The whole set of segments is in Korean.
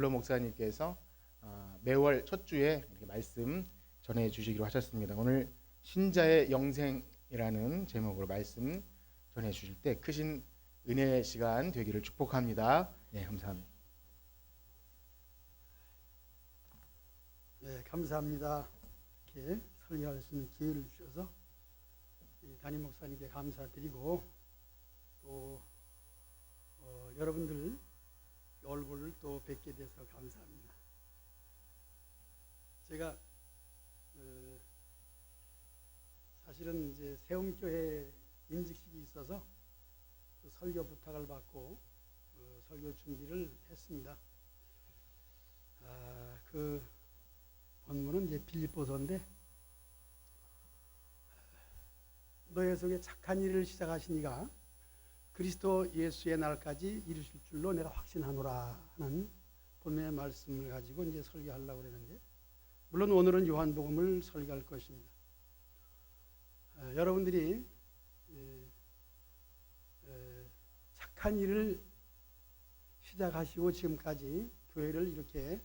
블러 목사님께서 매월 첫 주에 이렇게 말씀 전해 주시기로 하셨습니다. 오늘 신자의 영생이라는 제목으로 말씀 전해 주실 때 크신 은혜의 시간 되기를 축복합니다. 네, 감사합니다. 네, 감사합니다. 이렇게 설교할 수 있는 기회를 주셔서 담임 목사님께 감사드리고 또 여러분들 얼굴을 또 뵙게 돼서 감사합니다. 제가 사실은 이제 세움교회 임직식이 있어서 그 설교 부탁을 받고 설교 준비를 했습니다. 그 본문은 이제 빌립보서인데, 너희 속에 착한 일을 시작하신 이가 그리스도 예수의 날까지 이루실 줄로 내가 확신하노라 하는 본문의 말씀을 가지고 이제 설교하려고 그러는데, 물론 오늘은 요한복음을 설교할 것입니다. 여러분들이 착한 일을 시작하시고 지금까지 교회를 이렇게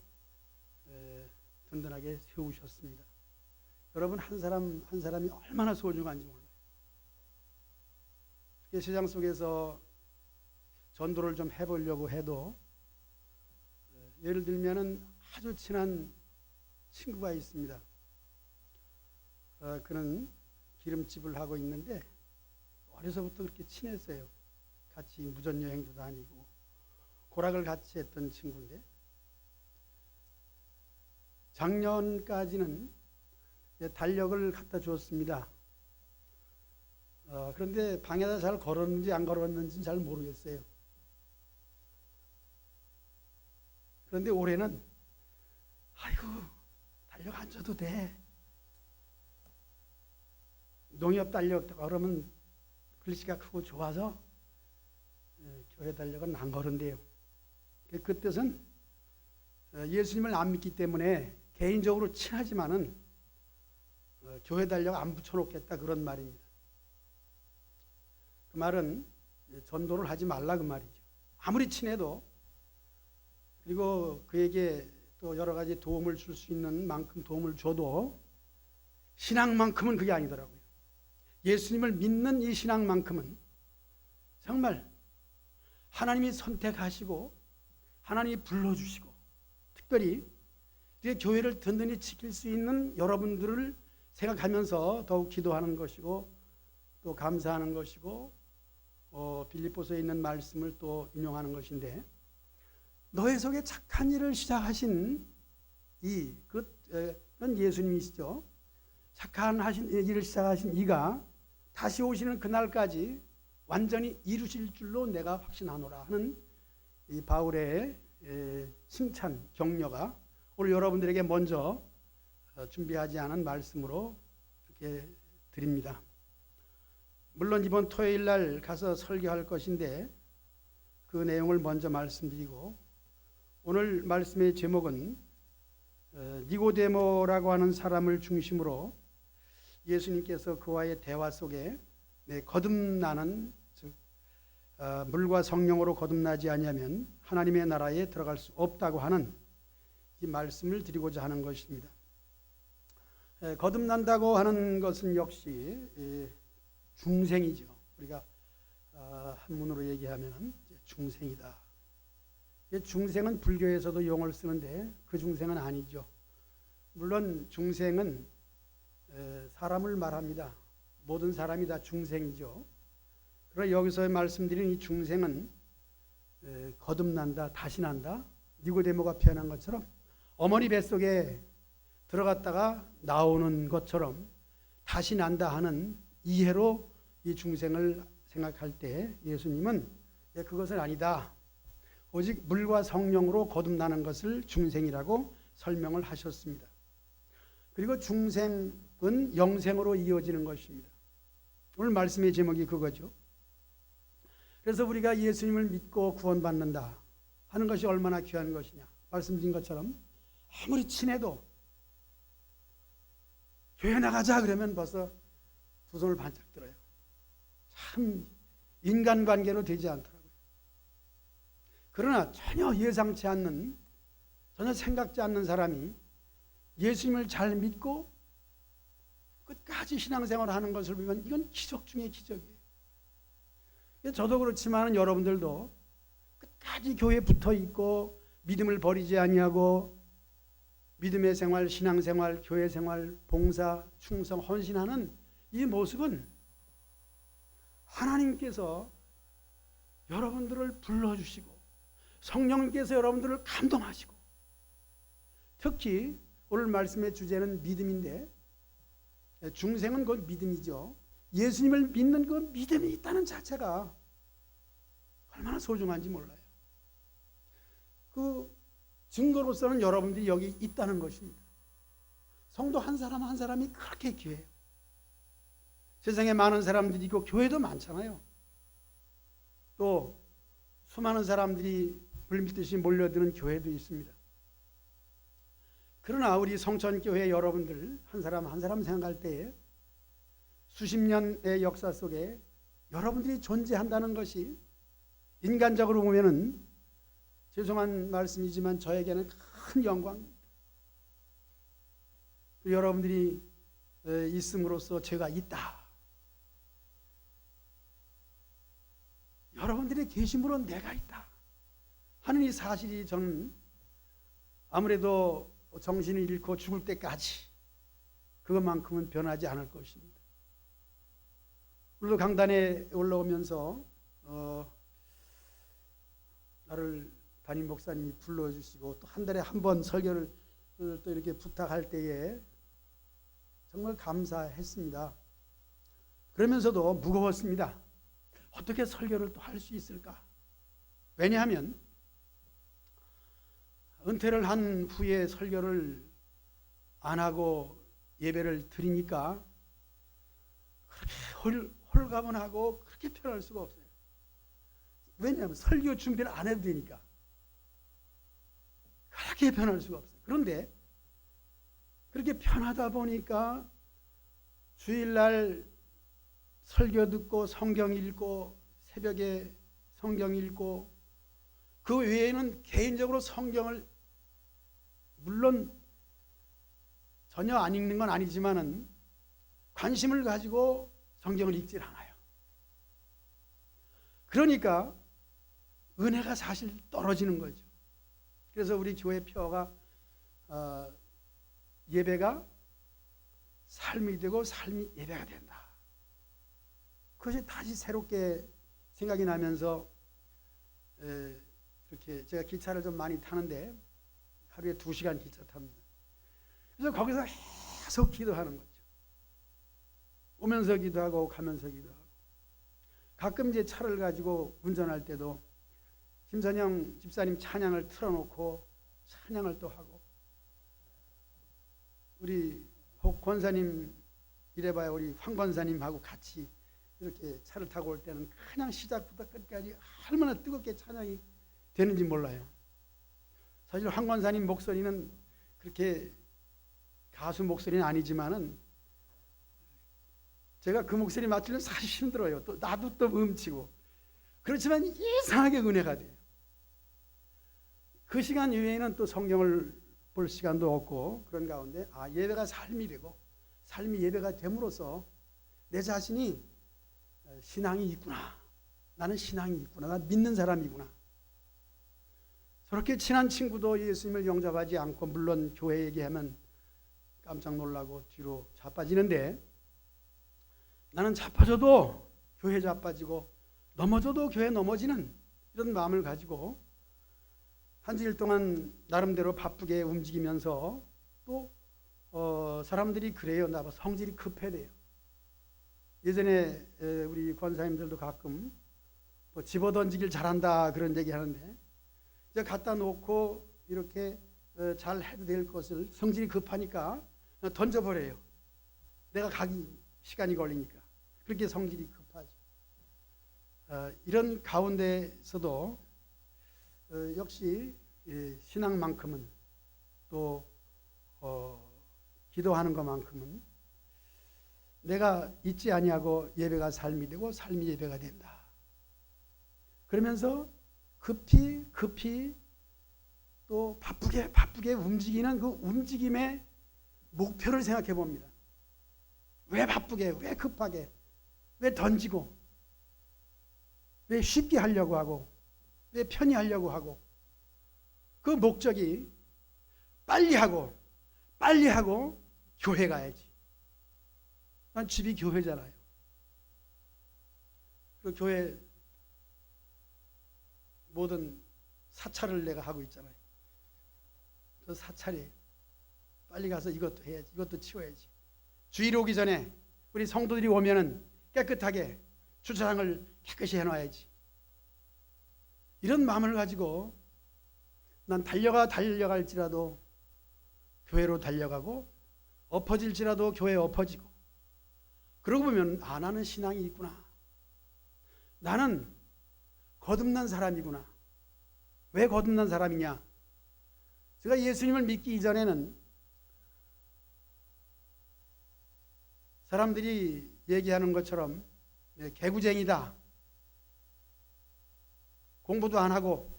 든든하게 세우셨습니다. 여러분 한 사람 한 사람이 얼마나 소중한지 몰라요. 세상 속에서 전도를 좀 해보려고 해도 예를 들면은 아주 친한 친구가 있습니다. 그는 기름집을 하고 있는데 어려서부터 그렇게 친했어요. 같이 무전여행도 다니고 고락을 같이 했던 친구인데, 작년까지는 달력을 갖다 주었습니다. 그런데 방에다 잘 걸었는지 안 걸었는지는 잘 모르겠어요. 그런데 올해는 아이고 달력 안 줘도 돼. 농협 달력 그러면 글씨가 크고 좋아서 교회 달력은 안 걸은데요. 그 뜻은 예수님을 안 믿기 때문에 개인적으로 친하지만은 교회 달력 안 붙여놓겠다, 그런 말입니다. 그 말은 전도를 하지 말라 그 말이죠. 아무리 친해도, 그리고 그에게 또 여러 가지 도움을 줄 수 있는 만큼 도움을 줘도 신앙만큼은 그게 아니더라고요. 예수님을 믿는 이 신앙만큼은 정말 하나님이 선택하시고 하나님이 불러주시고 특별히 교회를 든든히 지킬 수 있는 여러분들을 생각하면서 더욱 기도하는 것이고 또 감사하는 것이고 빌립보서에 있는 말씀을 또 인용하는 것인데, 너희 속에 착한 일을 시작하신 그는 예수님이시죠. 착한 일을 시작하신 이가 다시 오시는 그날까지 완전히 이루실 줄로 내가 확신하노라 하는 이 바울의 칭찬, 격려가 오늘 여러분들에게 먼저 준비하지 않은 말씀으로 이렇게 드립니다. 물론 이번 토요일 날 가서 설교할 것인데 그 내용을 먼저 말씀드리고, 오늘 말씀의 제목은 니고데모라고 하는 사람을 중심으로 예수님께서 그와의 대화 속에 거듭나는, 즉 물과 성령으로 거듭나지 아니하면 하나님의 나라에 들어갈 수 없다고 하는 이 말씀을 드리고자 하는 것입니다. 거듭난다고 하는 것은 역시 중생이죠. 우리가 한문으로 얘기하면 중생이다. 중생은 불교에서도 용어를 쓰는데 그 중생은 아니죠. 물론 중생은 사람을 말합니다. 모든 사람이 다 중생이죠. 그러나 여기서 말씀드린 이 중생은 거듭난다, 다시 난다, 니고데모가 표현한 것처럼 어머니 뱃속에 들어갔다가 나오는 것처럼 다시 난다 하는 이해로 이 중생을 생각할 때 예수님은 그것은 아니다, 오직 물과 성령으로 거듭나는 것을 중생이라고 설명을 하셨습니다. 그리고 중생은 영생으로 이어지는 것입니다. 오늘 말씀의 제목이 그거죠. 그래서 우리가 예수님을 믿고 구원받는다 하는 것이 얼마나 귀한 것이냐. 말씀드린 것처럼 아무리 친해도 교회 나가자 그러면 벌써 두 손을 반짝 들어요. 참 인간관계로 되지 않더라고요. 그러나 전혀 예상치 않는 전혀 생각지 않는 사람이 예수님을 잘 믿고 끝까지 신앙생활을 하는 것을 보면 이건 기적 중에 기적이에요. 저도 그렇지만 여러분들도 끝까지 교회에 붙어 있고 믿음을 버리지 아니하고 믿음의 생활, 신앙생활, 교회생활, 봉사, 충성, 헌신하는 이 모습은 하나님께서 여러분들을 불러주시고 성령님께서 여러분들을 감동하시고 특히 오늘 말씀의 주제는 믿음인데 중생은 곧 믿음이죠. 예수님을 믿는 그 믿음이 있다는 자체가 얼마나 소중한지 몰라요. 그 증거로서는 여러분들이 여기 있다는 것입니다. 성도 한 사람 한 사람이 그렇게 귀해요. 세상에 많은 사람들이 있고 교회도 많잖아요. 또 수많은 사람들이 물밀듯이 몰려드는 교회도 있습니다. 그러나 우리 성천교회 여러분들 한 사람 한 사람 생각할 때에 수십 년의 역사 속에 여러분들이 존재한다는 것이 인간적으로 보면은 죄송한 말씀이지만 저에게는 큰 영광입니다. 여러분들이 있음으로써 제가 있다. 여러분들이 계심으로 내가 있다 하는 이 사실이 저는 아무래도 정신을 잃고 죽을 때까지 그것만큼은 변하지 않을 것입니다. 오늘도 강단에 올라오면서 나를 담임 목사님이 불러주시고 또 한 달에 한 번 설교를 또 이렇게 부탁할 때에 정말 감사했습니다. 그러면서도 무거웠습니다. 어떻게 설교를 또 할 수 있을까? 왜냐하면 은퇴를 한 후에 설교를 안 하고 예배를 드리니까 그렇게 홀가분하고 그렇게 편할 수가 없어요. 왜냐하면 설교 준비를 안 해도 되니까 그렇게 편할 수가 없어요. 그런데 그렇게 편하다 보니까 주일날 설교 듣고 성경 읽고 새벽에 성경 읽고 그 외에는 개인적으로 성경을 물론 전혀 안 읽는 건 아니지만은 관심을 가지고 성경을 읽질 않아요. 그러니까 은혜가 사실 떨어지는 거죠. 그래서 우리 교회 표어가 예배가 삶이 되고 삶이 예배가 된다. 그것이 다시 새롭게 생각이 나면서 이렇게 제가 기차를 좀 많이 타는데 하루에 2시간 기차 탑니다. 그래서 거기서 계속 기도하는 거죠. 오면서 기도하고 가면서 기도하고 가끔 이제 차를 가지고 운전할 때도 김선영 집사님 찬양을 틀어놓고 찬양을 또 하고 우리 혹 권사님 이래봐야 우리 황 권사님하고 같이 이렇게 차를 타고 올 때는 그냥 시작부터 끝까지 얼마나 뜨겁게 찬양이 되는지 몰라요. 사실 황 권사님 목소리는 그렇게 가수 목소리는 아니지만은 제가 그 목소리 맞추면 사실 힘들어요. 또 나도 또 음치고 그렇지만 이상하게 은혜가 돼요. 그 시간 이외에는 또 성경을 볼 시간도 없고 그런 가운데 예배가 삶이 되고 삶이 예배가 됨으로써 내 자신이 신앙이 있구나. 나는 신앙이 있구나. 나 믿는 사람이구나. 저렇게 친한 친구도 예수님을 영접하지 않고 물론 교회 얘기하면 깜짝 놀라고 뒤로 자빠지는데 나는 자빠져도 교회 자빠지고 넘어져도 교회 넘어지는 이런 마음을 가지고 한 주일 동안 나름대로 바쁘게 움직이면서 또 사람들이 그래요. 나 성질이 급해돼요. 예전에 우리 권사님들도 가끔 뭐 집어던지길 잘한다 그런 얘기 하는데 이제 갖다 놓고 이렇게 잘 해도 될 것을 성질이 급하니까 던져버려요. 내가 가기 시간이 걸리니까. 그렇게 성질이 급하죠. 이런 가운데서도 역시 신앙만큼은 또 기도하는 것만큼은 내가 잊지 아니하고 예배가 삶이 되고 삶이 예배가 된다. 그러면서 급히 또 바쁘게 움직이는 그 움직임의 목표를 생각해 봅니다. 왜 바쁘게, 왜 급하게, 왜 던지고, 왜 쉽게 하려고 하고, 왜 편히 하려고 하고, 그 목적이 빨리 하고 교회 가야지. 난 집이 교회잖아요. 그 교회 모든 사찰을 내가 하고 있잖아요. 그 사찰이 빨리 가서 이것도 해야지, 이것도 치워야지. 주일 오기 전에 우리 성도들이 오면은 깨끗하게 주차장을 깨끗이 해놔야지. 이런 마음을 가지고 난 달려갈지라도 교회로 달려가고, 엎어질지라도 교회에 엎어지고. 그러고 보면 나는 신앙이 있구나. 나는 거듭난 사람이구나. 왜 거듭난 사람이냐? 제가 예수님을 믿기 이전에는 사람들이 얘기하는 것처럼 개구쟁이다, 공부도 안 하고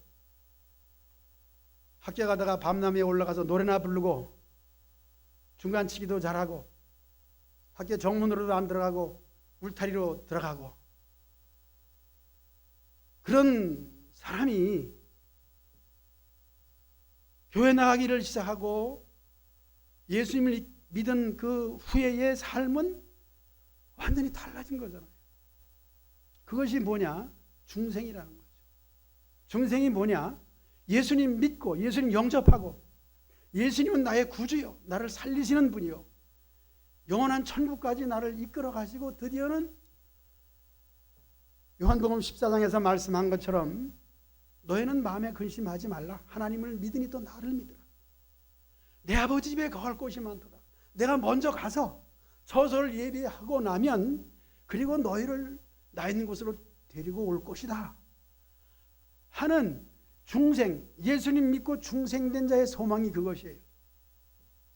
학교 가다가 밤나무에 올라가서 노래나 부르고 중간치기도 잘하고 학교 정문으로도 안 들어가고 울타리로 들어가고, 그런 사람이 교회 나가기를 시작하고 예수님을 믿은 그 후에의 삶은 완전히 달라진 거잖아요. 그것이 뭐냐? 중생이라는 거죠. 중생이 뭐냐? 예수님 믿고 예수님 영접하고, 예수님은 나의 구주요, 나를 살리시는 분이요, 영원한 천국까지 나를 이끌어 가시고, 드디어는 요한복음 14장에서 말씀한 것처럼 너희는 마음에 근심하지 말라. 하나님을 믿으니 또 나를 믿으라. 내 아버지 집에 거할 곳이 많도다. 내가 먼저 가서 처소를 예비하고 나면 그리고 너희를 나 있는 곳으로 데리고 올 것이다 하는 중생, 예수님 믿고 중생된 자의 소망이 그것이에요.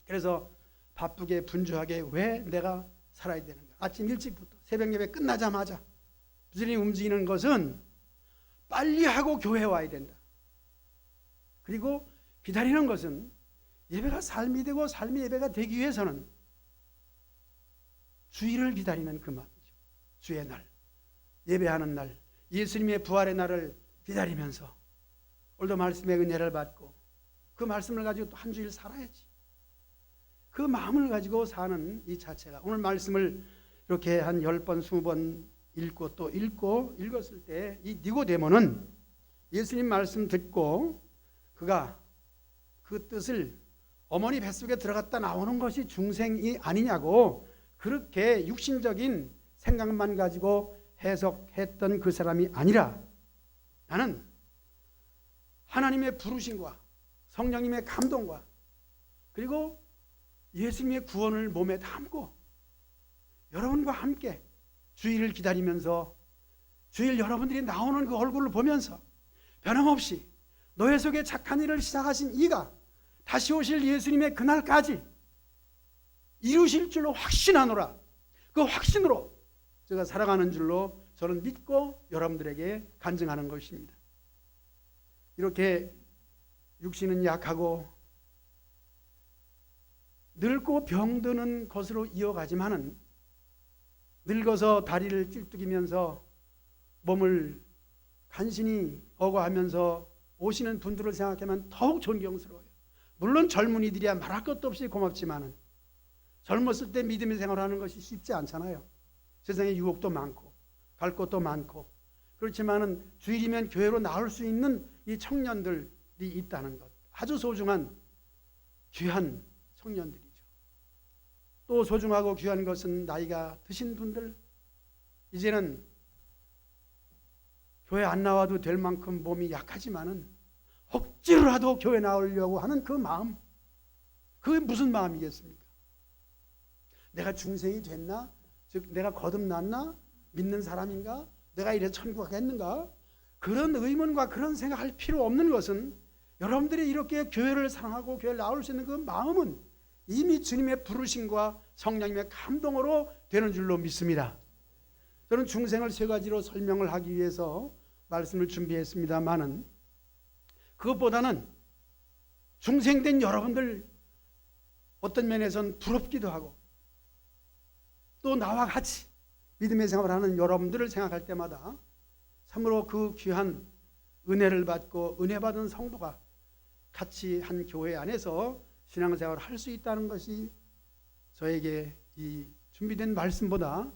그래서 바쁘게 분주하게 왜 내가 살아야 되는가? 아침 일찍부터 새벽 예배 끝나자마자 부지런히 움직이는 것은 빨리 하고 교회에 와야 된다. 그리고 기다리는 것은 예배가 삶이 되고 삶이 예배가 되기 위해서는 주일을 기다리는 그 마음이죠. 주의 날, 예배하는 날, 예수님의 부활의 날을 기다리면서 오늘도 말씀의 은혜를 받고 그 말씀을 가지고 또 한 주일 살아야지. 그 마음을 가지고 사는 이 자체가, 오늘 말씀을 이렇게 한 10번, 20번 읽고 또 읽었을 때 이 니고데모는 예수님 말씀 듣고 그가 그 뜻을 어머니 뱃속에 들어갔다 나오는 것이 중생이 아니냐고 그렇게 육신적인 생각만 가지고 해석했던 그 사람이 아니라, 나는 하나님의 부르심과 성령님의 감동과 그리고 예수님의 구원을 몸에 담고 여러분과 함께 주일을 기다리면서 주일 여러분들이 나오는 그 얼굴을 보면서 변함없이 너희 속에 착한 일을 시작하신 이가 다시 오실 예수님의 그날까지 이루실 줄로 확신하노라. 그 확신으로 제가 살아가는 줄로 저는 믿고 여러분들에게 간증하는 것입니다. 이렇게 육신은 약하고 늙고 병드는 것으로 이어가지만은, 늙어서 다리를 찔뚝이면서 몸을 간신히 어거하면서 오시는 분들을 생각하면 더욱 존경스러워요. 물론 젊은이들이야 말할 것도 없이 고맙지만은 젊었을 때 믿음의 생활하는 것이 쉽지 않잖아요. 세상에 유혹도 많고 갈 곳도 많고, 그렇지만은 주일이면 교회로 나올 수 있는 이 청년들이 있다는 것, 아주 소중한 귀한 청년들이죠. 또 소중하고 귀한 것은 나이가 드신 분들, 이제는 교회 안 나와도 될 만큼 몸이 약하지만은 억지로라도 교회 나오려고 하는 그 마음, 그게 무슨 마음이겠습니까? 내가 중생이 됐나? 즉 내가 거듭났나? 믿는 사람인가? 내가 이래서 천국 가겠는가? 그런 의문과 그런 생각할 필요 없는 것은, 여러분들이 이렇게 교회를 사랑하고 교회를 나올 수 있는 그 마음은 이미 주님의 부르심과 성령님의 감동으로 되는 줄로 믿습니다. 저는 중생을 세 가지로 설명을 하기 위해서 말씀을 준비했습니다만은, 그것보다는 중생된 여러분들 어떤 면에선 부럽기도 하고 또 나와 같이 믿음의 생활을 하는 여러분들을 생각할 때마다 참으로 그 귀한 은혜를 받고 은혜 받은 성도가 같이 한 교회 안에서 신앙생활을 할 수 있다는 것이 저에게 이 준비된 말씀보다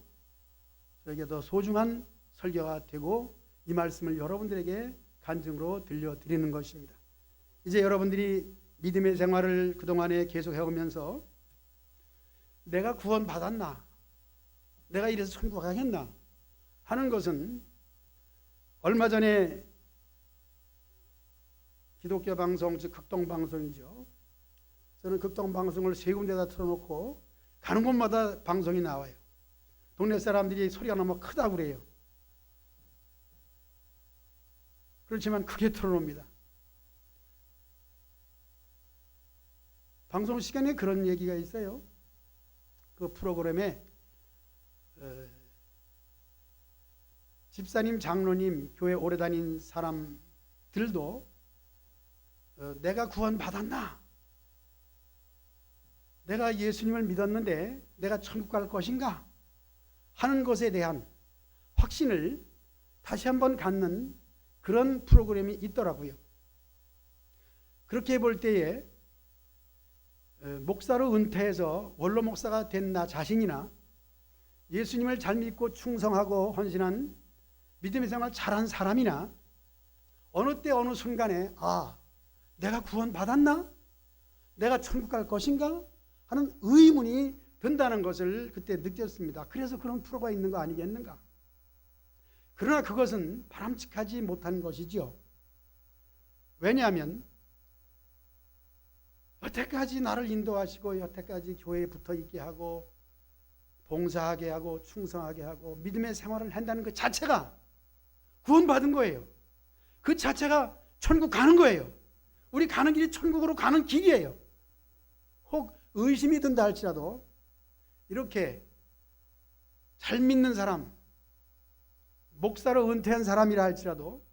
저에게 더 소중한 설교가 되고 이 말씀을 여러분들에게 간증으로 들려드리는 것입니다. 이제 여러분들이 믿음의 생활을 그동안에 계속 해오면서 내가 구원 받았나? 내가 이래서 천국 가겠나? 하는 것은 얼마 전에 기독교 방송, 즉 극동방송이죠. 저는 극동방송을 세 군데다 틀어놓고 가는 곳마다 방송이 나와요. 동네 사람들이 소리가 너무 크다고 그래요. 그렇지만 크게 틀어놓습니다. 방송 시간에 그런 얘기가 있어요. 그 프로그램에 집사님, 장로님, 교회 오래 다닌 사람들도 내가 구원 받았나? 내가 예수님을 믿었는데 내가 천국 갈 것인가? 하는 것에 대한 확신을 다시 한번 갖는 그런 프로그램이 있더라고요. 그렇게 볼 때에 목사로 은퇴해서 원로 목사가 된 나 자신이나 예수님을 잘 믿고 충성하고 헌신한 믿음의 생활 잘한 사람이나 어느 때 어느 순간에 내가 구원 받았나? 내가 천국 갈 것인가? 하는 의문이 든다는 것을 그때 느꼈습니다. 그래서 그런 프로가 있는 거 아니겠는가? 그러나 그것은 바람직하지 못한 것이지요. 왜냐하면 여태까지 나를 인도하시고 여태까지 교회에 붙어 있게 하고 봉사하게 하고 충성하게 하고 믿음의 생활을 한다는 그 자체가 구원받은 거예요. 그 자체가 천국 가는 거예요. 우리 가는 길이 천국으로 가는 길이에요. 혹 의심이 든다 할지라도 이렇게 잘 믿는 사람, 목사로 은퇴한 사람이라 할지라도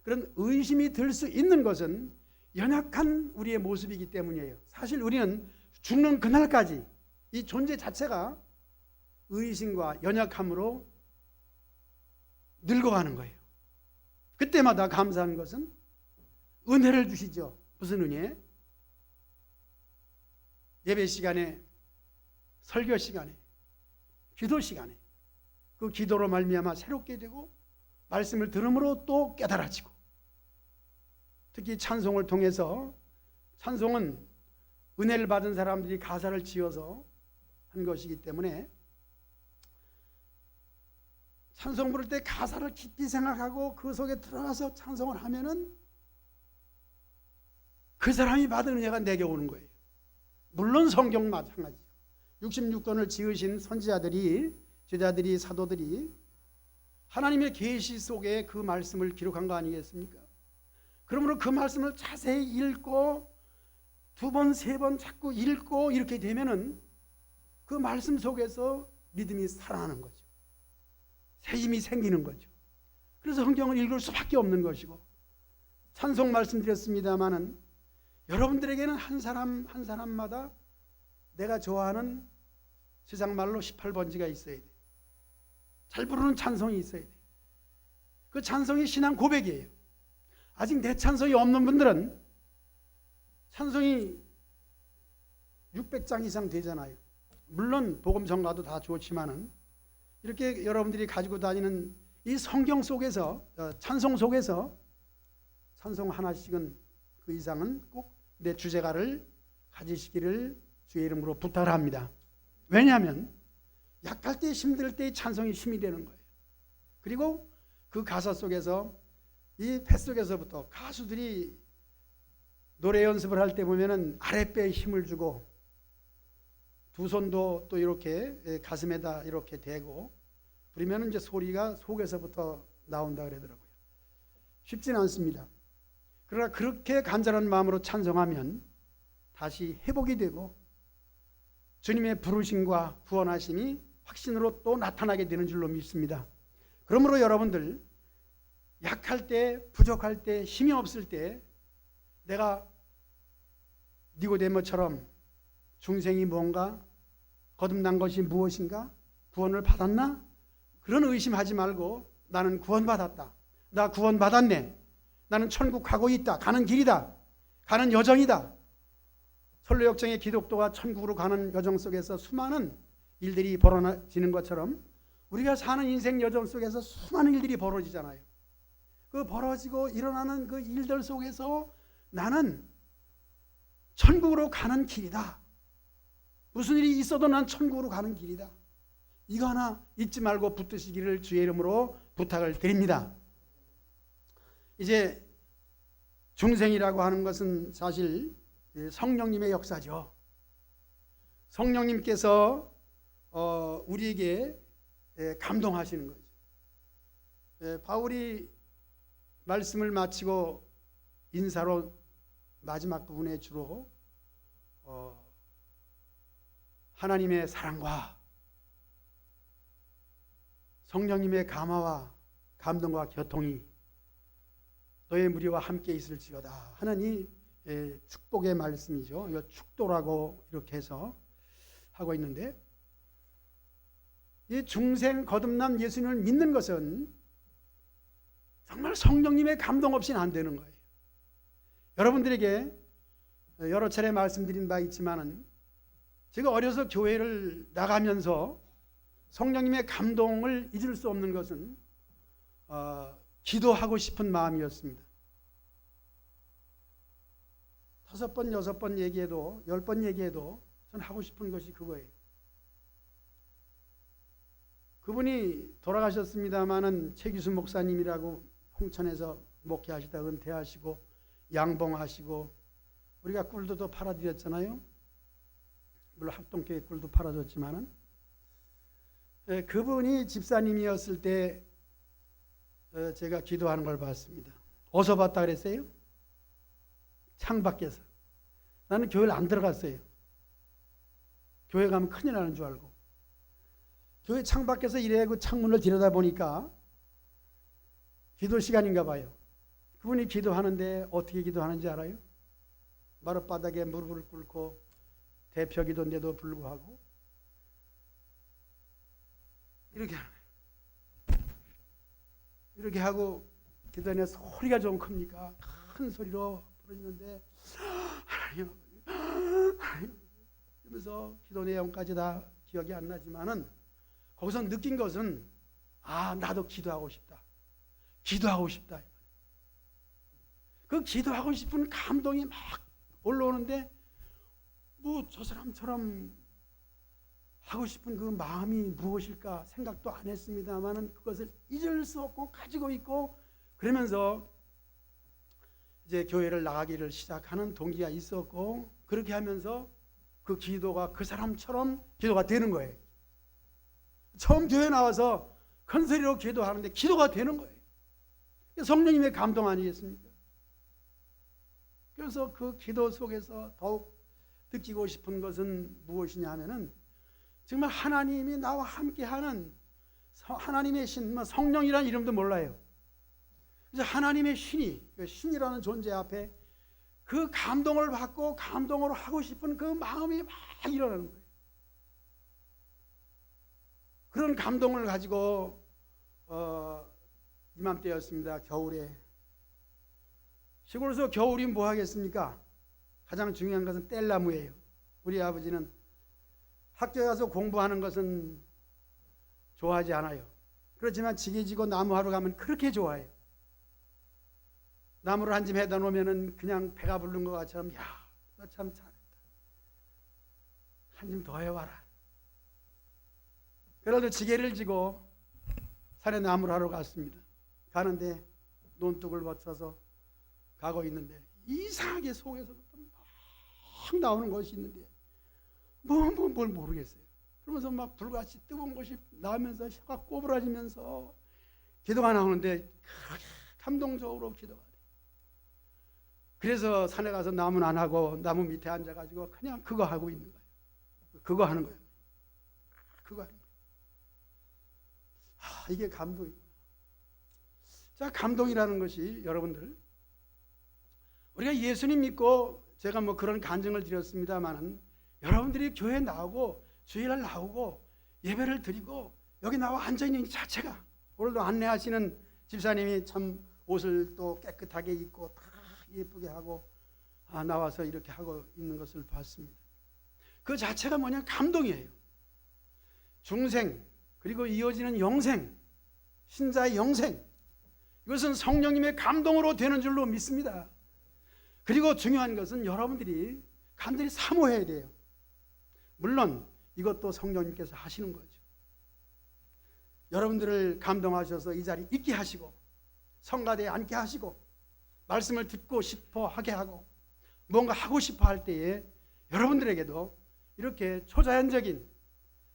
그런 의심이 들 수 있는 것은 연약한 우리의 모습이기 때문이에요. 사실 우리는 죽는 그날까지 이 존재 자체가 의심과 연약함으로 늙어가는 거예요. 그때마다 감사한 것은 은혜를 주시죠. 무슨 은혜? 예배 시간에, 설교 시간에, 기도 시간에 그 기도로 말미암아 새롭게 되고 말씀을 들음으로 또 깨달아지고 특히 찬송을 통해서 찬송은 은혜를 받은 사람들이 가사를 지어서 한 것이기 때문에 찬송 부를 때 가사를 깊이 생각하고 그 속에 들어가서 찬송을 하면은 그 사람이 받은 은혜가 내게 오는 거예요. 물론 성경 마찬가지죠. 66권을 지으신 선지자들이, 제자들이, 사도들이 하나님의 계시 속에 그 말씀을 기록한 거 아니겠습니까? 그러므로 그 말씀을 자세히 읽고 두 번, 세 번 자꾸 읽고 이렇게 되면은 그 말씀 속에서 믿음이 살아나는 거죠. 새 힘이 생기는 거죠. 그래서 성경을 읽을 수밖에 없는 것이고 찬송 말씀드렸습니다마는 여러분들에게는 한 사람 한 사람마다 내가 좋아하는 세상 말로 18번지가 있어야 돼. 잘 부르는 찬송이 있어야 돼. 그 찬송이 신앙 고백이에요. 아직 내 찬송이 없는 분들은 찬송이 600장 이상 되잖아요. 물론 복음성가도 다 좋지만은 이렇게 여러분들이 가지고 다니는 이 성경 속에서 찬송 속에서 찬송 하나씩은 그 이상은 꼭 내 주제가를 가지시기를 주의 이름으로 부탁을 합니다. 왜냐하면 약할 때 힘들 때 찬송이 힘이 되는 거예요. 그리고 그 가사 속에서 이 뱃속에서부터 가수들이 노래 연습을 할 때 보면은 아랫배에 힘을 주고 두 손도 또 이렇게 가슴에다 이렇게 대고 부르면 이제 소리가 속에서부터 나온다 그러더라고요. 쉽지는 않습니다. 그러나 그렇게 간절한 마음으로 찬송하면 다시 회복이 되고 주님의 부르심과 구원하심이 확신으로 또 나타나게 되는 줄로 믿습니다. 그러므로 여러분들 약할 때, 부족할 때, 힘이 없을 때 내가 니고데모처럼 중생이 뭔가 거듭난 것이 무엇인가? 구원을 받았나? 그런 의심하지 말고 나는 구원받았다. 나 구원받았네. 나는 천국 가고 있다. 가는 길이다. 가는 여정이다. 선로역정의 기독도가 천국으로 가는 여정 속에서 수많은 일들이 벌어지는 것처럼 우리가 사는 인생 여정 속에서 수많은 일들이 벌어지잖아요. 그 벌어지고 일어나는 그 일들 속에서 나는 천국으로 가는 길이다. 무슨 일이 있어도 난 천국으로 가는 길이다. 이거 하나 잊지 말고 붙드시기를 주의 이름으로 부탁을 드립니다. 이제 중생이라고 하는 것은 사실 성령님의 역사죠. 성령님께서 우리에게 감동하시는 거죠. 바울이 말씀을 마치고 인사로 마지막 부분에 주로 하나님의 사랑과 성령님의 감화와 감동과 교통이 너의 무리와 함께 있을지어다 하는 이 축복의 말씀이죠. 이거 축도라고 이렇게 해서 하고 있는데, 이 중생 거듭난 예수님을 믿는 것은 정말 성령님의 감동 없이는 안 되는 거예요. 여러분들에게 여러 차례 말씀드린 바 있지만은 제가 어려서 교회를 나가면서 성령님의 감동을 잊을 수 없는 것은 기도하고 싶은 마음이었습니다. 5번, 6번 얘기해도 10번 얘기해도 전 하고 싶은 것이 그거예요. 그분이 돌아가셨습니다마는 최기수 목사님이라고 홍천에서 목회하시다 은퇴하시고 양봉하시고 우리가 꿀도 더 팔아드렸잖아요. 물론 합동교회 꿀도 팔아줬지만은 그분이 집사님이었을 때 제가 기도하는 걸 봤습니다. 어디서 봤다 그랬어요? 창밖에서. 나는 교회를 안 들어갔어요. 교회 가면 큰일 나는 줄 알고. 교회 창밖에서 이래 그 창문을 들여다보니까 기도 시간인가 봐요. 그분이 기도하는데 어떻게 기도하는지 알아요? 마룻바닥에 무릎을 꿇고 대표 기도인데도 불구하고 이렇게 하는 거예요. 이렇게 하고 기도하는 소리가 좀 큽니까? 큰 소리로 부르시는데 하나님 이러면서 기도 내용까지 다 기억이 안 나지만은 거기서 느낀 것은 나도 기도하고 싶다. 기도하고 싶다. 그 기도하고 싶은 감동이 막 올라오는데 뭐 저 사람처럼 하고 싶은 그 마음이 무엇일까 생각도 안 했습니다만은 그것을 잊을 수 없고 가지고 있고 그러면서 이제 교회를 나가기를 시작하는 동기가 있었고 그렇게 하면서 그 기도가 그 사람처럼 기도가 되는 거예요. 처음 교회 나와서 큰 소리로 기도하는데 기도가 되는 거예요. 성령님의 감동 아니겠습니까? 그래서 그 기도 속에서 더욱 느끼고 싶은 것은 무엇이냐 하면은 정말 하나님이 나와 함께하는 하나님의 신, 성령이라는 이름도 몰라요. 그래서 하나님의 신이라는 존재 앞에 그 감동을 받고 감동으로 하고 싶은 그 마음이 막 일어나는 거예요. 그런 감동을 가지고 이맘때였습니다. 겨울에. 시골에서 겨울이 뭐 하겠습니까? 가장 중요한 것은 뗄나무예요. 우리 아버지는 학교에 가서 공부하는 것은 좋아하지 않아요. 그렇지만 지게 지고 나무하러 가면 그렇게 좋아해요. 나무를 한 짐 해다 놓으면 그냥 배가 부른 것처럼 야, 너 참 잘했다. 한 짐 더 해와라. 그래도 지게를 지고 산에 나무를 하러 갔습니다. 가는데 논둑을 거쳐서 가고 있는데 이상하게 속에서부터 막 나오는 것이 있는데 뭘 모르겠어요. 그러면서 막 불같이 뜨거운 것이 나오면서 혀가 꼬부라지면서 기도가 나오는데 감동적으로 기도가 돼요. 그래서 산에 가서 나무는 안 하고 나무 밑에 앉아가지고 그냥 그거 하고 있는 거예요. 그거 하는 거예요. 그거 하는 거예요. 이게 감동이구나. 자, 감동이라는 것이 여러분들 우리가 예수님 믿고 제가 뭐 그런 간증을 드렸습니다만은 여러분들이 교회에 나오고 주일날 나오고 예배를 드리고 여기 나와 앉아 있는 이 자체가, 오늘도 안내하시는 집사님이 참 옷을 또 깨끗하게 입고 다 예쁘게 하고 나와서 이렇게 하고 있는 것을 봤습니다. 그 자체가 뭐냐, 감동이에요. 중생 그리고 이어지는 영생, 신자의 영생, 이것은 성령님의 감동으로 되는 줄로 믿습니다. 그리고 중요한 것은 여러분들이 간절히 사모해야 돼요. 물론 이것도 성령님께서 하시는 거죠. 여러분들을 감동하셔서 이 자리에 있게 하시고 성가대에 앉게 하시고 말씀을 듣고 싶어 하게 하고 뭔가 하고 싶어 할 때에 여러분들에게도 이렇게 초자연적인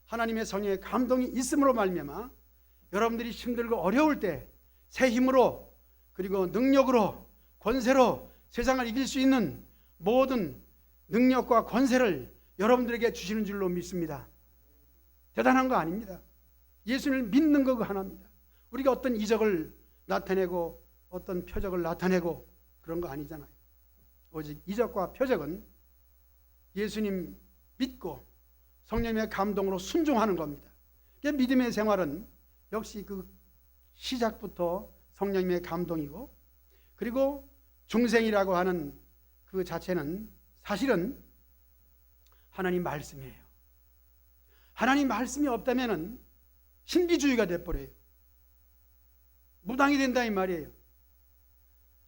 하나님의 성령의 감동이 있음으로 말미암아 여러분들이 힘들고 어려울 때 새 힘으로 그리고 능력으로 권세로 세상을 이길 수 있는 모든 능력과 권세를 여러분들에게 주시는 줄로 믿습니다. 대단한 거 아닙니다. 예수님을 믿는 거 그 하나입니다. 우리가 어떤 이적을 나타내고 어떤 표적을 나타내고 그런 거 아니잖아요. 오직 이적과 표적은 예수님 믿고 성령의 감동으로 순종하는 겁니다. 믿음의 생활은 역시 그 시작부터 성령님의 감동이고, 그리고 중생이라고 하는 그 자체는 사실은 하나님 말씀이에요. 하나님 말씀이 없다면 신비주의가 돼버려요. 무당이 된다 이 말이에요.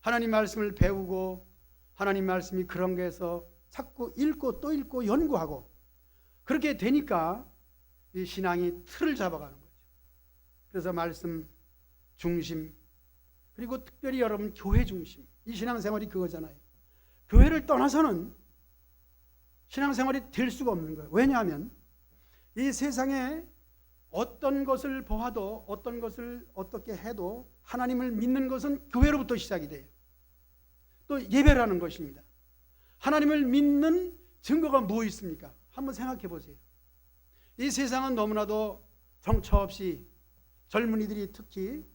하나님 말씀을 배우고 하나님 말씀이 그런 거에서 자꾸 읽고 또 읽고 연구하고 그렇게 되니까 이 신앙이 틀을 잡아가는 거죠. 그래서 말씀 중심, 그리고 특별히 여러분 교회 중심, 이 신앙생활이 그거잖아요. 교회를 떠나서는 신앙생활이 될 수가 없는 거예요. 왜냐하면 이 세상에 어떤 것을 보아도 어떤 것을 어떻게 해도 하나님을 믿는 것은 교회로부터 시작이 돼요. 또 예배라는 것입니다. 하나님을 믿는 증거가 무엇이 있습니까? 한번 생각해 보세요. 이 세상은 너무나도 정처 없이 젊은이들이 특히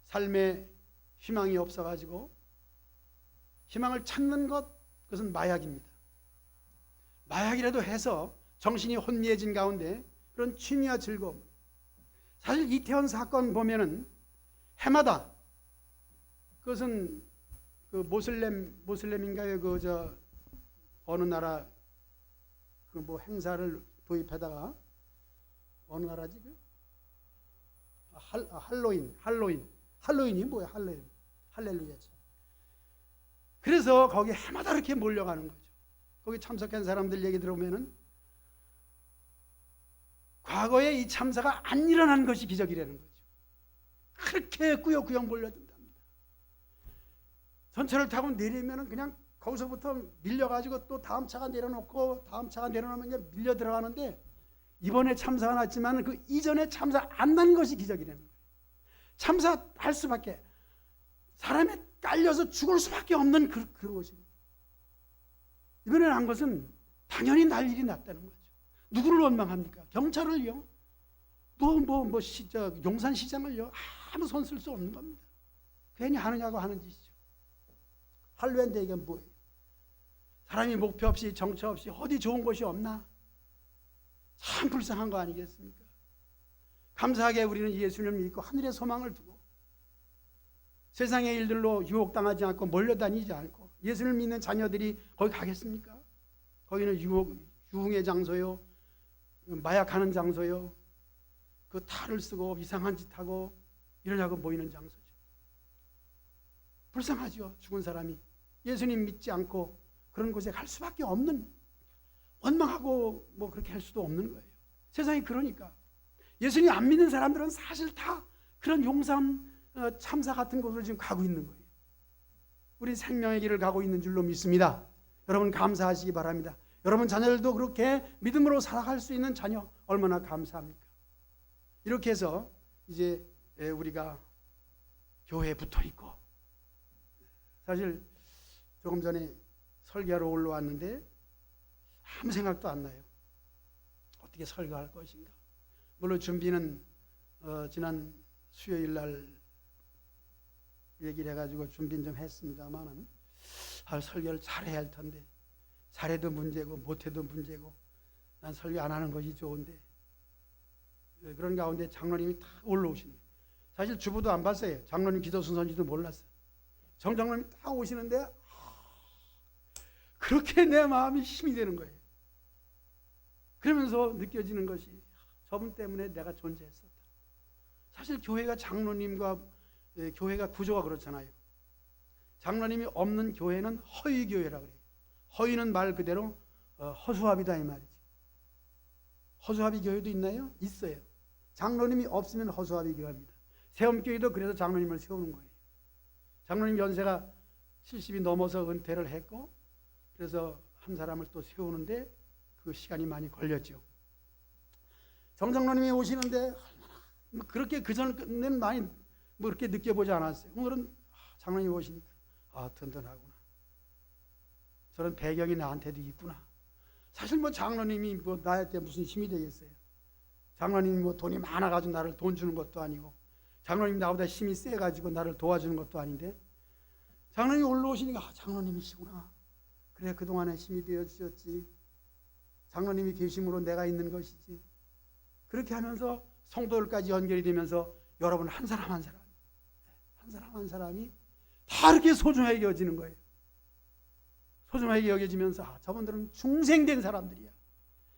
삶에 희망이 없어가지고 희망을 찾는 것, 그것은 마약입니다. 마약이라도 해서 정신이 혼미해진 가운데 그런 취미와 즐거움. 사실 이태원 사건 보면은 해마다, 그것은 그 모슬렘인가요? 그 어느 나라 그 뭐 행사를 도입하다가, 어느 나라지 그? 할로윈이 뭐야? 할렐루야지. 그래서 거기 해마다 이렇게 몰려가는 거죠. 거기 참석한 사람들 얘기 들어보면은 과거에 이 참사가 안 일어난 것이 기적이라는 거죠. 그렇게 꾸역꾸역 몰려든답니다. 전철을 타고 내리면은 그냥 거기서부터 밀려가지고 또 다음 차가 내려놓고 다음 차가 내려놓으면 그냥 밀려 들어가는데, 이번에 참사가 났지만 그 이전에 참사 안 난 것이 기적이라는 거예요. 참사할 수밖에, 사람에 깔려서 죽을 수밖에 없는 그런 것입니다. 이번에 난 것은 당연히 날 일이 났다는 거죠. 누구를 원망합니까? 경찰을요? 용산시장을요? 아무 손 쓸 수 없는 겁니다. 괜히 하느냐고 하는 짓이죠. 할로윈데 이게 뭐예요? 사람이 목표 없이 정처 없이 어디 좋은 곳이 없나? 참 불쌍한 거 아니겠습니까? 감사하게 우리는 예수님을 믿고 하늘의 소망을 두고 세상의 일들로 유혹당하지 않고 몰려다니지 않고, 예수님을 믿는 자녀들이 거기 가겠습니까? 거기는 유흥의 장소요, 마약하는 장소요, 그 탈을 쓰고 이상한 짓 하고 이러냐고 모이는 장소죠. 불쌍하죠. 죽은 사람이 예수님 믿지 않고 그런 곳에 갈 수밖에 없는, 원망하고 뭐 그렇게 할 수도 없는 거예요. 세상이 그러니까. 예수님 안 믿는 사람들은 사실 다 그런 용산 참사 같은 곳으로 지금 가고 있는 거예요. 우리 생명의 길을 가고 있는 줄로 믿습니다. 여러분 감사하시기 바랍니다. 여러분 자녀들도 그렇게 믿음으로 살아갈 수 있는 자녀 얼마나 감사합니까? 이렇게 해서 이제 우리가 교회에 붙어 있고, 사실 조금 전에 설교하러 올라왔는데 아무 생각도 안 나요. 어떻게 설교할 것인가. 물론 준비는 지난 수요일 날 얘기를 해가지고 준비는 좀 했습니다만은 설교를 잘해야 할 텐데 잘해도 문제고 못해도 문제고 난 설교 안 하는 것이 좋은데, 그런 가운데 장로님이 다 올라오시는 거예요. 사실 주보도 안 봤어요. 장로님 기도 순서인지도 몰랐어요. 정장로님이 딱 오시는데 그렇게 내 마음이 힘이 되는 거예요. 그러면서 느껴지는 것이 저분 때문에 내가 존재했었다. 사실 교회가 장로님과 교회가 구조가 그렇잖아요. 장로님이 없는 교회는 허위 교회라고 그래요. 허위는 말 그대로 허수아비다 이 말이지. 허수아비 교회도 있나요? 있어요. 장로님이 없으면 허수아비 교회입니다. 세움교회도 그래서 장로님을 세우는 거예요. 장로님 연세가 70이 넘어서 은퇴를 했고, 그래서 한 사람을 또 세우는데 그 시간이 많이 걸렸죠. 정장로님이 오시는데 얼마나 그렇게 그전에는 많이 그렇게 느껴보지 않았어요. 오늘은 장로님이 오시니까 든든하구나. 저런 배경이 나한테도 있구나. 사실 장로님이 나한테 무슨 힘이 되겠어요. 장로님이 돈이 많아가지고 나를 돈 주는 것도 아니고, 장로님이 나보다 힘이 세가지고 나를 도와주는 것도 아닌데, 장로님이 올라오시니까 장로님이시구나. 그래, 그동안에 힘이 되어 주셨지. 장로님이 계심으로 내가 있는 것이지. 그렇게 하면서 성도들까지 연결이 되면서 여러분 한 사람 한 사람이 다 이렇게 소중하게 여겨지는 거예요. 소중하게 여겨지면서 저분들은 중생된 사람들이야.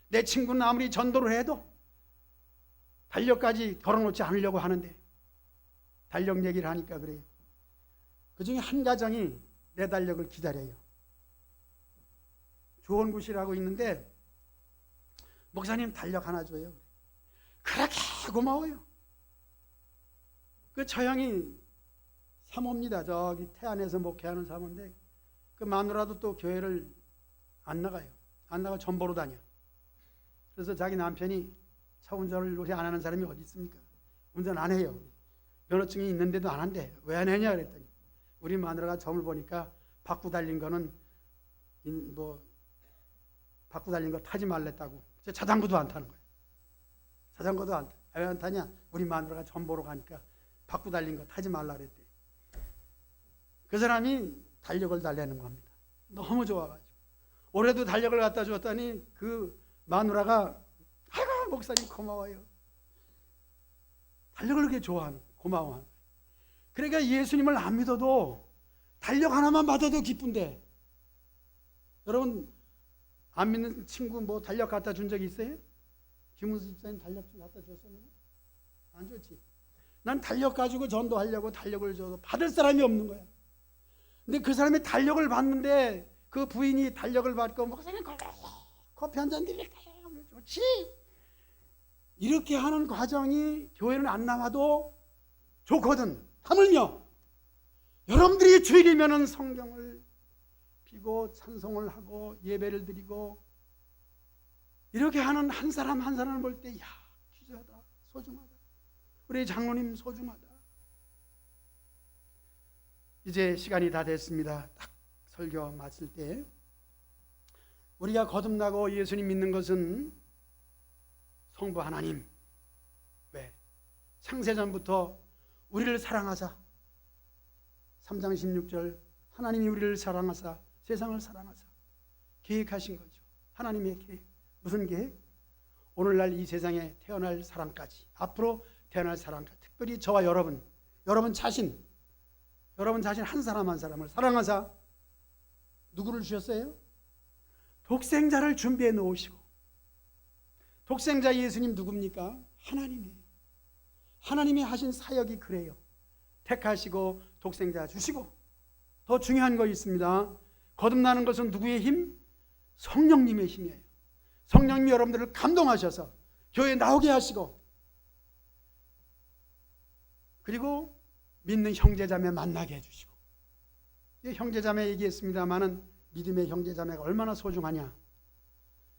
내 친구는 아무리 전도를 해도 달력까지 걸어놓지 않으려고 하는데, 달력 얘기를 하니까 그래요. 그 중에 한 가정이 내 달력을 기다려요. 좋은 곳이라고 있는데 목사님 달력 하나 줘요. 그렇게 고마워요. 그 처형이 사모입니다. 저기 태안에서 목회하는 사모인데, 그 마누라도 또 교회를 안 나가요. 안 나가 전보로 다녀. 그래서 자기 남편이 차 운전을 요새 안 하는 사람이 어디 있습니까? 운전 안 해요. 면허증이 있는데도 안 한대. 왜 안 하냐 그랬더니 우리 마누라가 점을 보니까 바꾸 달린 거는 바꾸 달린 거 타지 말랬다고. 자전거도 안 타는 거예요. 자전거도 안 타. 왜 안 타냐? 우리 마누라가 점 보러 가니까 바꾸 달린 거 타지 말라 그랬대. 그 사람이 달력을 달래는 겁니다. 너무 좋아가지고. 올해도 달력을 갖다 줬더니 그 마누라가 아이고 목사님 고마워요. 달력을 그렇게 좋아하는, 고마워하는. 그러니까 예수님을 안 믿어도 달력 하나만 받아도 기쁜데, 여러분 안 믿는 친구 달력 갖다 준 적 있어요? 김은수 집사님 달력 좀 갖다 줬었나요? 안 줬지. 난 달력 가지고 전도하려고 달력을 줘도 받을 사람이 없는 거야. 근데 그 사람이 달력을 받는데 그 부인이 달력을 받고 목사님 커피 한 잔 드릴까요? 좋지. 이렇게 하는 과정이 교회는 안 나와도 좋거든. 하물며 여러분들이 주일이면은 성경을 피고 찬송을 하고 예배를 드리고 이렇게 하는 한 사람 한 사람을 볼 때, 야, 귀하다, 소중하다. 우리 장로님 소중하다. 이제 시간이 다 됐습니다. 딱 설교 마칠 때 우리가 거듭나고 예수님 믿는 것은 성부 하나님, 왜? 창세전부터 우리를 사랑하사, 3장 16절, 하나님이 우리를 사랑하사 세상을 사랑하사 계획하신 거죠. 하나님의 계획. 무슨 계획? 오늘날 이 세상에 태어날 사람까지, 앞으로 태어날 사람까지, 특별히 저와 여러분 자신 한 사람 한 사람을 사랑하사 누구를 주셨어요? 독생자를 준비해 놓으시고. 독생자 예수님 누굽니까? 하나님이에요. 하나님이 하신 사역이 그래요. 택하시고 독생자 주시고. 더 중요한 거 있습니다. 거듭나는 것은 누구의 힘? 성령님의 힘이에요. 성령님이 여러분들을 감동하셔서 교회에 나오게 하시고, 그리고 믿는 형제자매 만나게 해주시고. 형제자매 얘기했습니다마는 믿음의 형제자매가 얼마나 소중하냐.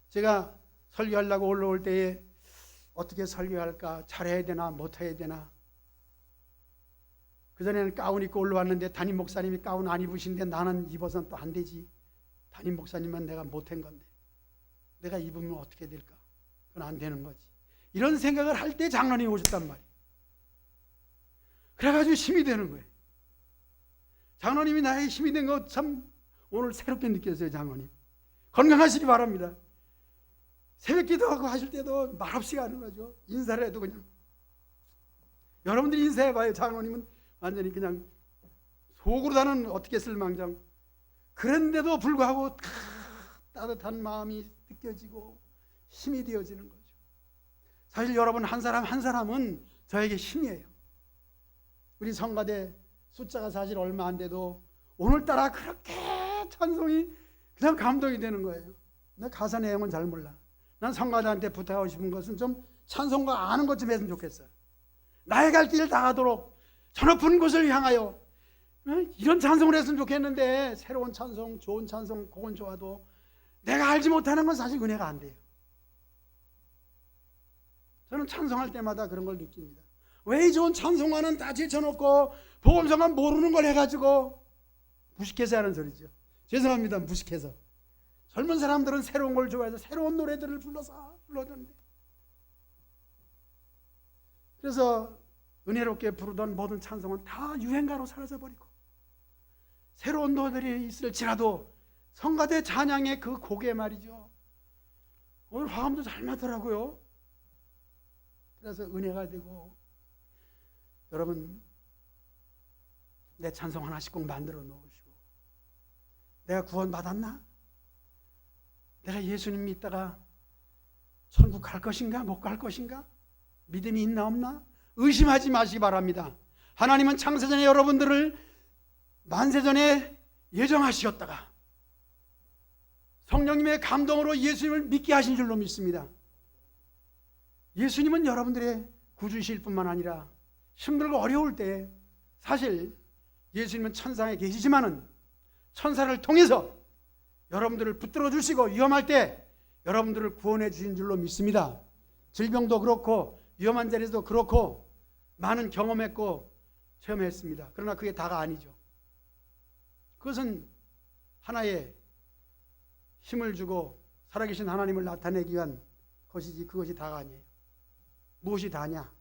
제가 설교하려고 올라올 때에 어떻게 설교할까, 잘해야 되나 못해야 되나. 그전에는 가운 입고 올라왔는데 담임 목사님이 가운 안 입으신데 나는 입어서는 또 안 되지. 담임 목사님만 내가 못한 건데 내가 입으면 어떻게 될까? 그건 안 되는 거지. 이런 생각을 할 때 장로님이 오셨단 말이에요. 그래가지고 힘이 되는 거예요. 장로님이 나의 힘이 된 거 참 오늘 새롭게 느꼈어요. 장로님 건강하시기 바랍니다. 새벽 기도하고 하실 때도 말없이 가는 거죠. 인사를 해도 그냥 여러분들이 인사해봐요. 장로님은 완전히 그냥 속으로 다는 어떻게 쓸망정. 그런데도 불구하고 따뜻한 마음이 느껴지고 힘이 되어지는 거죠. 사실 여러분 한 사람 한 사람은 저에게 힘이에요. 우리 성가대 숫자가 사실 얼마 안 돼도 오늘따라 그렇게 찬송이 그냥 감동이 되는 거예요. 나 가사 내용은 잘 몰라. 난 성가대한테 부탁하고 싶은 것은 좀 찬송가 아는 것 좀 했으면 좋겠어. 나의 갈 길 다하도록 저 높은 곳을 향하여 이런 찬송을 했으면 좋겠는데 새로운 찬송, 좋은 찬송, 그건 좋아도 내가 알지 못하는 건 사실 은혜가 안 돼요. 저는 찬송할 때마다 그런 걸 느낍니다. 왜 이 좋은 찬송가는 다 제쳐놓고 복음성가 모르는 걸 해가지고 무식해서 하는 소리죠. 죄송합니다. 무식해서. 젊은 사람들은 새로운 걸 좋아해서 새로운 노래들을 불러주는데 그래서 은혜롭게 부르던 모든 찬송은 다 유행가로 사라져버리고 새로운 노래들이 있을지라도 성가대 찬양의 그 곡에 말이죠. 오늘 화음도 잘 맞더라고요. 그래서 은혜가 되고 여러분 내 찬송 하나씩 꼭 만들어 놓으시고 내가 구원 받았나? 내가 예수님 믿다가 천국 갈 것인가? 못 갈 것인가? 믿음이 있나 없나? 의심하지 마시기 바랍니다. 하나님은 창세전에 여러분들을 만세전에 예정하시었다가 성령님의 감동으로 예수님을 믿게 하신 줄로 믿습니다. 예수님은 여러분들의 구주이실 뿐만 아니라 힘들고 어려울 때 사실 예수님은 천상에 계시지만은 천사를 통해서 여러분들을 붙들어 주시고 위험할 때 여러분들을 구원해 주신 줄로 믿습니다. 질병도 그렇고 위험한 자리에서도 그렇고 많은 경험했고 체험했습니다. 그러나 그게 다가 아니죠. 그것은 하나의 힘을 주고 살아계신 하나님을 나타내기 위한 것이지 그것이 다가 아니에요. 무엇이 다냐?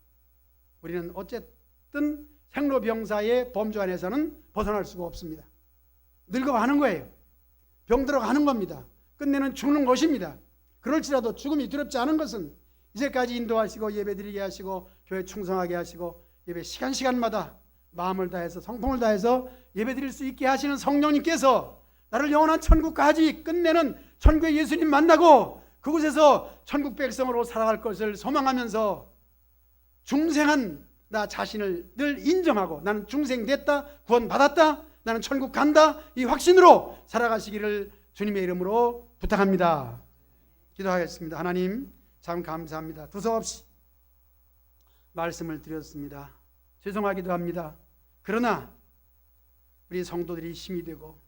우리는 어쨌든 생로병사의 범주 안에서는 벗어날 수가 없습니다. 늙어가는 거예요. 병들어가는 겁니다. 끝내는 죽는 것입니다. 그럴지라도 죽음이 두렵지 않은 것은 이제까지 인도하시고 예배드리게 하시고 교회 충성하게 하시고 예배 시간마다 마음을 다해서 성품을 다해서 예배드릴 수 있게 하시는 성령님께서 나를 영원한 천국까지 끝내는 천국의 예수님 만나고 그곳에서 천국 백성으로 살아갈 것을 소망하면서 중생한 나 자신을 늘 인정하고 나는 중생됐다, 구원받았다, 나는 천국 간다, 이 확신으로 살아가시기를 주님의 이름으로 부탁합니다. 기도하겠습니다. 하나님 참 감사합니다. 두서없이 말씀을 드렸습니다. 죄송하기도 합니다. 그러나 우리 성도들이 힘이 되고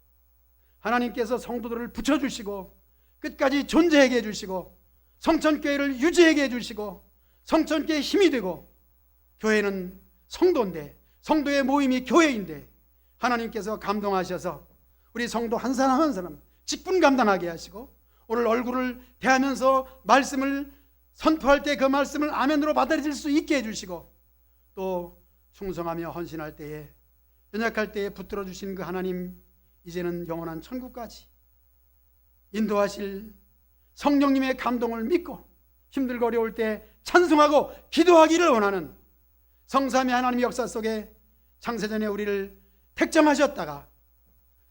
하나님께서 성도들을 붙여주시고 끝까지 존재하게 해주시고 성천교회를 유지하게 해주시고 성천교회의 힘이 되고 교회는 성도인데 성도의 모임이 교회인데 하나님께서 감동하셔서 우리 성도 한 사람 한 사람 직분 감당하게 하시고 오늘 얼굴을 대하면서 말씀을 선포할 때 그 말씀을 아멘으로 받아들일 수 있게 해주시고 또 충성하며 헌신할 때에 연약할 때에 붙들어 주신 그 하나님 이제는 영원한 천국까지 인도하실 성령님의 감동을 믿고 힘들고 어려울 때 찬송하고 기도하기를 원하는 성삼위 하나님의 역사 속에 창세전에 우리를 택정하셨다가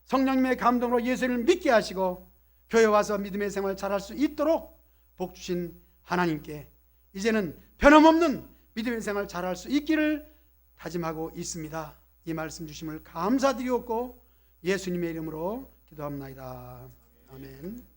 성령님의 감동으로 예수를 믿게 하시고 교회 와서 믿음의 생활 잘할 수 있도록 복 주신 하나님께 이제는 변함없는 믿음의 생활 잘할 수 있기를 다짐하고 있습니다. 이 말씀 주심을 감사드리옵고 예수님의 이름으로 기도합니다. 아멘.